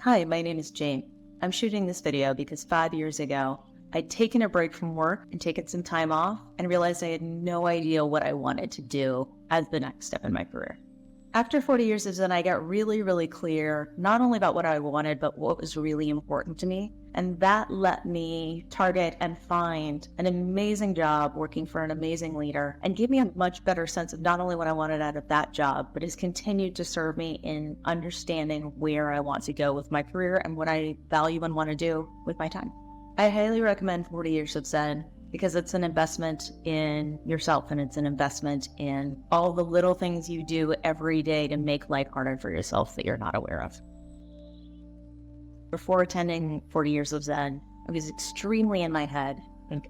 Hi, my name is Jane. I'm shooting this video because 5 years ago, I'd taken a break from work and taken some time off and realized I had no idea what I wanted to do as the next step in my career. After 40 years of Zen, I got really clear, not only about what I wanted, but what was really important to me. And that let me target and find an amazing job working for an amazing leader and gave me a much better sense of not only what I wanted out of that job, but has continued to serve me in understanding where I want to go with my career and what I value and want to do with my time. I highly recommend 40 Years of Zen because it's an investment in yourself and it's an investment in all the little things you do every day to make life harder for yourself that you're not aware of. Before attending 40 Years of Zen, I was extremely in my head.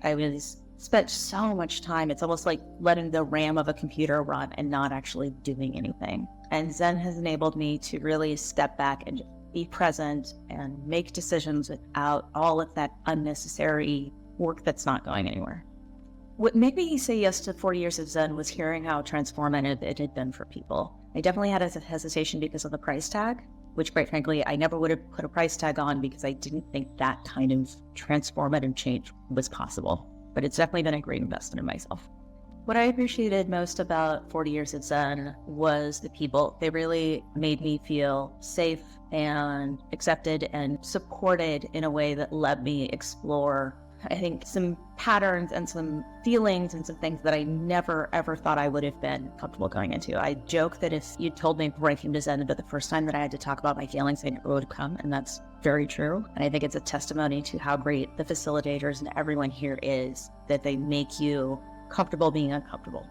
I spent so much time. It's almost like letting the RAM of a computer run and not actually doing anything. And Zen has enabled me to really step back and be present and make decisions without all of that unnecessary work that's not going anywhere. What made me say yes to 40 Years of Zen was hearing how transformative it had been for people. I definitely had a hesitation because of the price tag, which quite frankly, I never would have put a price tag on because I didn't think that kind of transformative change was possible. But it's definitely been a great investment in myself. What I appreciated most about 40 Years of Zen was the people. They really made me feel safe and accepted and supported in a way that let me explore, I think, some patterns and some feelings and some things that I never ever thought I would have been comfortable going into. I joke that if you told me before I came to Zen that the first time that I had to talk about my feelings, I never would have come, and that's very true. And I think it's a testimony to how great the facilitators and everyone here is, that they make you comfortable being uncomfortable.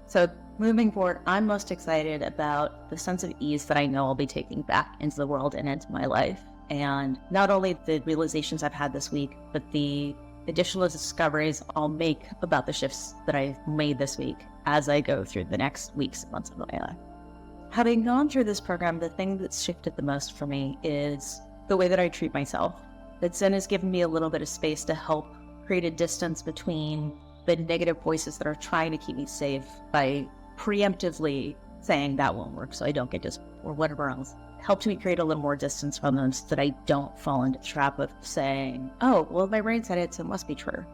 So moving forward, I'm most excited about the sense of ease that I know I'll be taking back into the world and into my life. And not only the realizations I've had this week, but the additional discoveries I'll make about the shifts that I've made this week as I go through the next weeks and months of my life. Having gone through this program, the thing that's shifted the most for me is the way that I treat myself. That Zen has given me a little bit of space to help create a distance between the negative voices that are trying to keep me safe by preemptively saying that won't work so I don't get this or whatever else. Helped me create a little more distance from them so that I don't fall into the trap of saying, oh, well, my brain said it, so it must be true.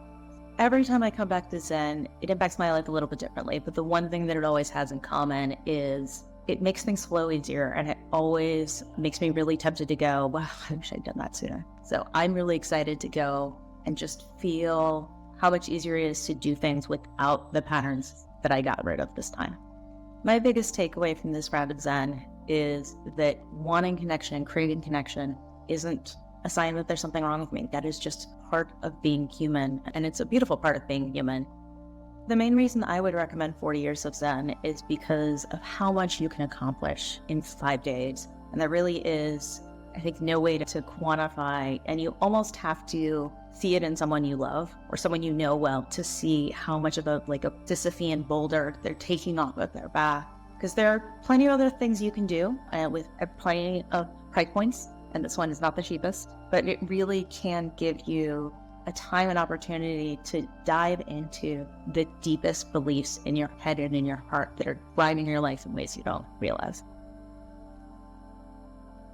Every time I come back to Zen, it impacts my life a little bit differently, but the one thing that it always has in common is it makes things flow easier, and it always makes me really tempted to go, wow, I wish I'd done that sooner. So I'm really excited to go and just feel how much easier it is to do things without the patterns that I got rid of this time. My biggest takeaway from this round of Zen is that wanting connection and craving connection isn't a sign that there's something wrong with me. That is just part of being human, and it's a beautiful part of being human. The main reason I would recommend 40 Years of Zen is because of how much you can accomplish in 5 days. And there really is, I think, no way to quantify, and you almost have to see it in someone you love or someone you know well to see how much of a Sisyphean boulder they're taking off of their back. Because there are plenty of other things you can do with plenty of price points, and this one is not the cheapest, but it really can give you a time and opportunity to dive into the deepest beliefs in your head and in your heart that are driving your life in ways you don't realize.